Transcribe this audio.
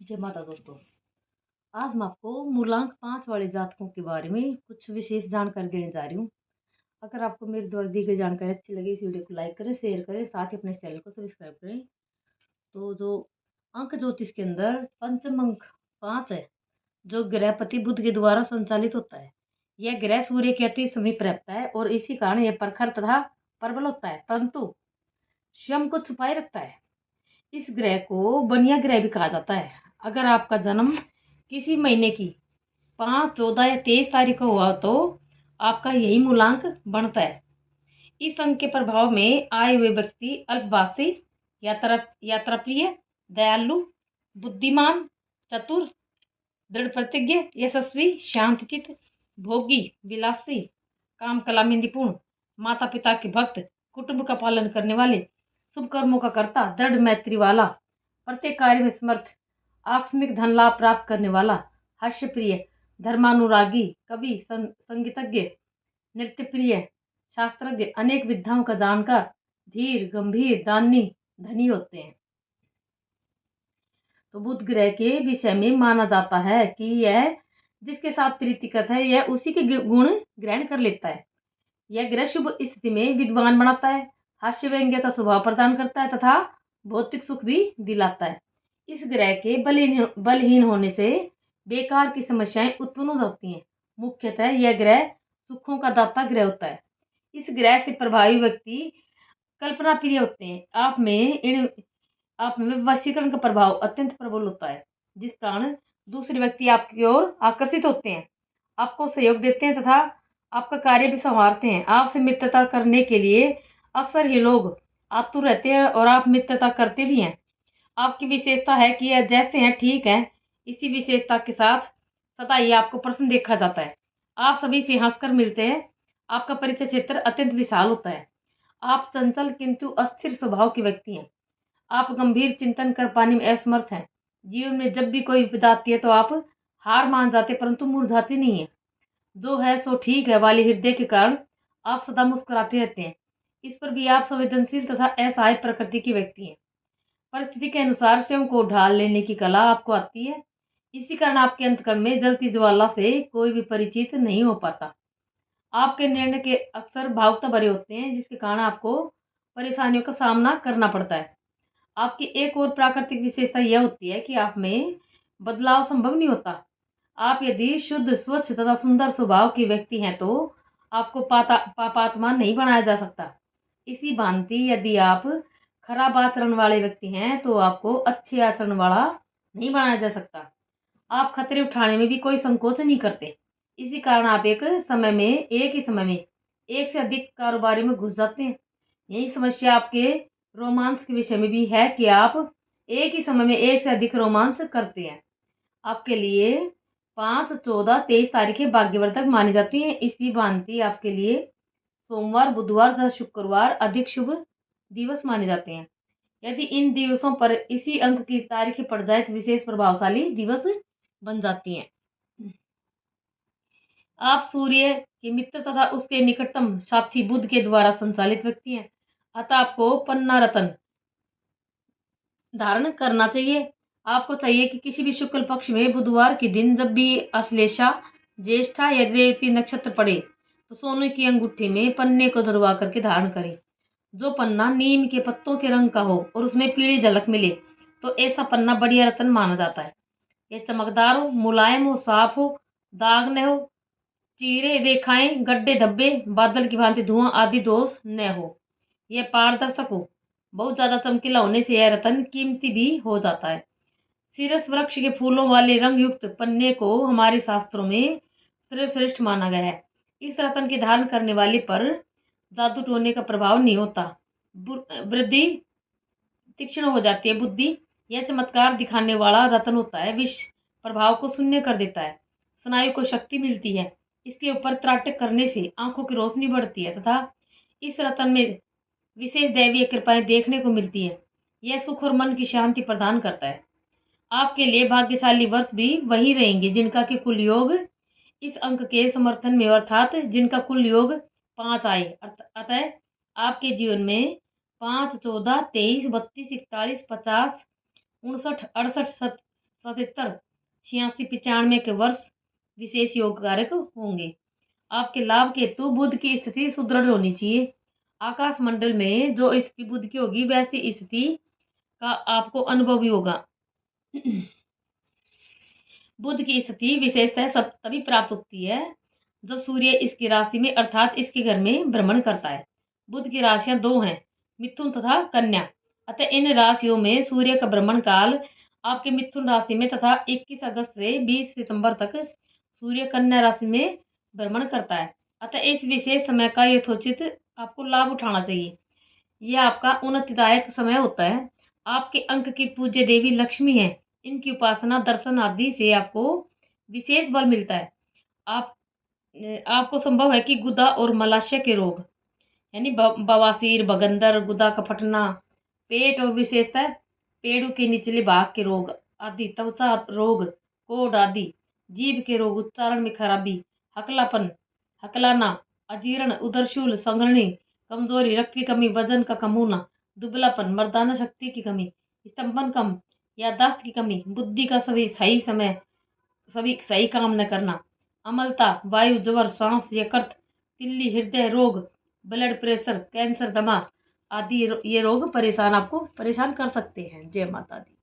जय माता दोस्तों। आज मैं आपको मूलांक 5 वाले जातकों के बारे में कुछ विशेष जानकारी देने जा रही हूँ। अगर आपको मेरे द्वारा दी गई जानकारी अच्छी लगे, इस वीडियो को लाइक करें, शेयर करें, साथ ही अपने चैनल को सब्सक्राइब करें। तो जो अंक ज्योतिष के अंदर पंचम अंक 5 है, जो ग्रहपति बुध के द्वारा संचालित होता है। यह ग्रह सूर्य के अति समीप रहता है और इसी कारण यह प्रखर तथा प्रबल होता है, परंतु स्वयं को छुपाए रखता है। इस ग्रह को बनिया ग्रह भी कहा जाता है। अगर आपका जन्म किसी महीने की 5, 14 या 23 तारीख को हुआ तो आपका यही मूलांक बनता है। इस अंक के प्रभाव में आए हुए व्यक्ति अल्पवासी, यात्रा प्रिय, दयालु, बुद्धिमान, चतुर, दृढ़ प्रतिज्ञ, यशस्वी, शांतचित, भोगी, विलासी, काम कला में निपुण, माता पिता के भक्त, कुटुंब का पालन करने वाले, शुभ कर्मों का कर्ता, दृढ़ मैत्री वाला, प्रत्येक कार्य में समर्थ, आकस्मिक धन लाभ प्राप्त करने वाला, हास्य प्रिय, धर्मानुरागी, कवि, संगीतज्ञ, नृत्य प्रिय, शास्त्रज्ञ, अनेक विद्याओं का जानकार, धीर, गंभीर, दानी, धनी होते हैं। तो बुध ग्रह के विषय में माना जाता है कि यह जिसके साथ प्रीतिकत है, यह उसी के गुण ग्रहण कर लेता है। यह ग्रह शुभ स्थिति में विद्वान बनाता है, हास्य व्यंग्य का स्वभाव प्रदान करता है तथा भौतिक सुख भी दिलाता है। इस ग्रह के बलहीन होने से बेकार की समस्याएं उत्पन्न हो जाती हैं। मुख्यतः यह ग्रह सुखों का दाता ग्रह होता है। इस ग्रह से प्रभावी व्यक्ति कल्पना प्रिय होते हैं। आप में वशीकरण का प्रभाव अत्यंत प्रबल होता है, जिस कारण दूसरे व्यक्ति आपकी ओर आकर्षित होते हैं, आपको सहयोग देते हैं तथा आपका कार्य भी संवारते हैं। आपसे मित्रता करने के लिए अक्सर ये लोग आतुर रहते हैं और आप मित्रता करते भी हैं। आपकी विशेषता है कि यह जैसे हैं ठीक है। इसी विशेषता के साथ सदा ही आपको प्रश्न देखा जाता है। आप सभी से हंसकर मिलते हैं। आपका परिचय क्षेत्र अत्यंत विशाल होता है। आप चंचल किंतु अस्थिर स्वभाव के व्यक्ति हैं। आप गंभीर चिंतन कर पाने में असमर्थ हैं। जीवन में जब भी कोई विपदा आती है तो आप हार मान जाते, परंतु मुरझाते नहीं है। जो है सो ठीक है वाले हृदय के कारण आप सदा मुस्कुराते रहते हैं। इस पर भी आप संवेदनशील तथा असहाय प्रकृति के व्यक्ति हैं। परिस्थिति के अनुसार स्वयं को ढाल लेने की कला आपको आती है। इसी कारण आपके अंतकरण में जलती ज्वाला से कोई भी परिचित नहीं हो पाता। आपके निर्णय के अक्सर भावुकता भरे होते हैं, जिसके कारण आपको परेशानियों का सामना करना पड़ता है। आपकी एक और प्राकृतिक विशेषता यह होती है कि आप में बदलाव संभव नहीं होता। आप यदि शुद्ध, स्वच्छ तथा सुंदर स्वभाव के व्यक्ति हैं तो आपको पापात्मा नहीं बनाया जा सकता। इसी भांति यदि आप खराब आचरण वाले व्यक्ति हैं तो आपको अच्छे आचरण वाला नहीं बनाया जा सकता। आप खतरे उठाने में भी कोई संकोच नहीं करते। इसी कारण आप एक ही समय में एक से अधिक कारोबारी में घुस जाते हैं। यही समस्या आपके रोमांस के विषय में भी है कि आप एक ही समय में एक से अधिक रोमांस करते हैं। आपके लिए 5, 14, 23 तारीखें भाग्यवर्धक मानी जाती हैं। इसी भांति आपके लिए सोमवार, बुधवार तथा शुक्रवार अधिक शुभ दिवस माने जाते हैं। यदि इन दिवसों पर इसी अंक की तारीखें पड़ जाए तो विशेष प्रभावशाली दिवस बन जाती हैं। आप सूर्य के मित्र तथा उसके निकटतम साथी बुध के द्वारा संचालित व्यक्ति हैं, अतः आपको पन्ना रतन धारण करना चाहिए। आपको चाहिए कि किसी भी शुक्ल पक्ष में बुधवार के दिन जब भी अश्लेषा, ज्येष्ठा या रेवती नक्षत्र पड़े तो सोने की अंगूठी में पन्ने को जुड़वा करके धारण करें। जो पन्ना नीम के पत्तों के रंग का हो और उसमें पीली झलक मिले तो ऐसा पन्ना बढ़िया रतन माना जाता है। यह चमकदार हो, मुलायम हो, साफ हो, दाग न हो, चीरे, रेखाएं, गड्ढे, धब्बे, बादल की भांति धुआं आदि दोष न हो। यह पारदर्शक हो। बहुत ज्यादा चमकीला होने से यह रतन कीमती भी हो जाता है। सीरस वृक्ष के फूलों वाले रंग युक्त पन्ने को हमारे शास्त्रों में सर्वश्रेष्ठ माना गया है। इस रतन के धारण करने वाले पर जादू टोने का प्रभाव नहीं होता। वृद्धि तीक्ष्ण हो जाती है बुद्धि। यह चमत्कार दिखाने वाला रतन होता है। विष प्रभाव को शून्य कर देता है। स्नायु को शक्ति मिलती है। इसके ऊपर त्राटक करने से आंखों की रोशनी बढ़ती है तथा इस रतन में विशेष दैवीय कृपाएं देखने को मिलती है। यह सुख और मन की शांति प्रदान करता है। आपके लिए भाग्यशाली वर्ष भी वही रहेंगे जिनका कि कुल योग इस अंक के समर्थन में, अर्थात जिनका कुल योग 5 आए। अतः आपके जीवन में 5, 14, 23, 32, 41, 50, 59, 68, 75 86 95 के वर्ष विशेष योग कारक होंगे। आपके लाभ के हेतु बुध की स्थिति सुदृढ़ होनी चाहिए। आकाश मंडल में जो स्थिति बुध की होगी वैसी स्थिति का आपको अनुभव भी होगा। बुध की स्थिति विशेषतः सब तभी प्राप्त होती है जब सूर्य इसकी राशि में अर्थात इसके घर में भ्रमण करता है। बुध की राशियां दो हैं, मिथुन तथा कन्या। अतः इन राशियों में सूर्य का भ्रमण काल आपके मिथुन राशि में तथा 21 अगस्त से 20 सितंबर तक सूर्य कन्या राशि में भ्रमण करता है। अतः इस विशेष समय का यथोचित आपको लाभ उठाना चाहिए। यह आपका उन्नतिदायक समय होता है। आपके अंक की पूज्य देवी लक्ष्मी है। इनकी उपासना दर्शन आदि से आपको विशेष बल मिलता है। आपको संभव है कि गुदा और मलाशय के रोग यानी बवासीर, बगंदर, गुदा का फटना, पेट और विशेषतः पेड़ों के निचले भाग के रोग आदि, त्वचा रोग, कोढ़ आदि, जीभ के रोग, उच्चारण में खराबी, हकलापन, हकलाना, अजीर्ण, उदरशूल, संघर्णी, कमजोरी, रक्त की कमी, वजन का कम होना, दुबलापन, मर्दाना शक्ति की कमी, स्तंभन कम, याददाश्त की कमी, बुद्धि का सभी सही काम न करना, अमलता, वायु ज्वर, सांस यकृत, तिल्ली, हृदय रोग, ब्लड प्रेशर, कैंसर, दमा आदि ये रोग आपको परेशान कर सकते हैं। जय माता दी।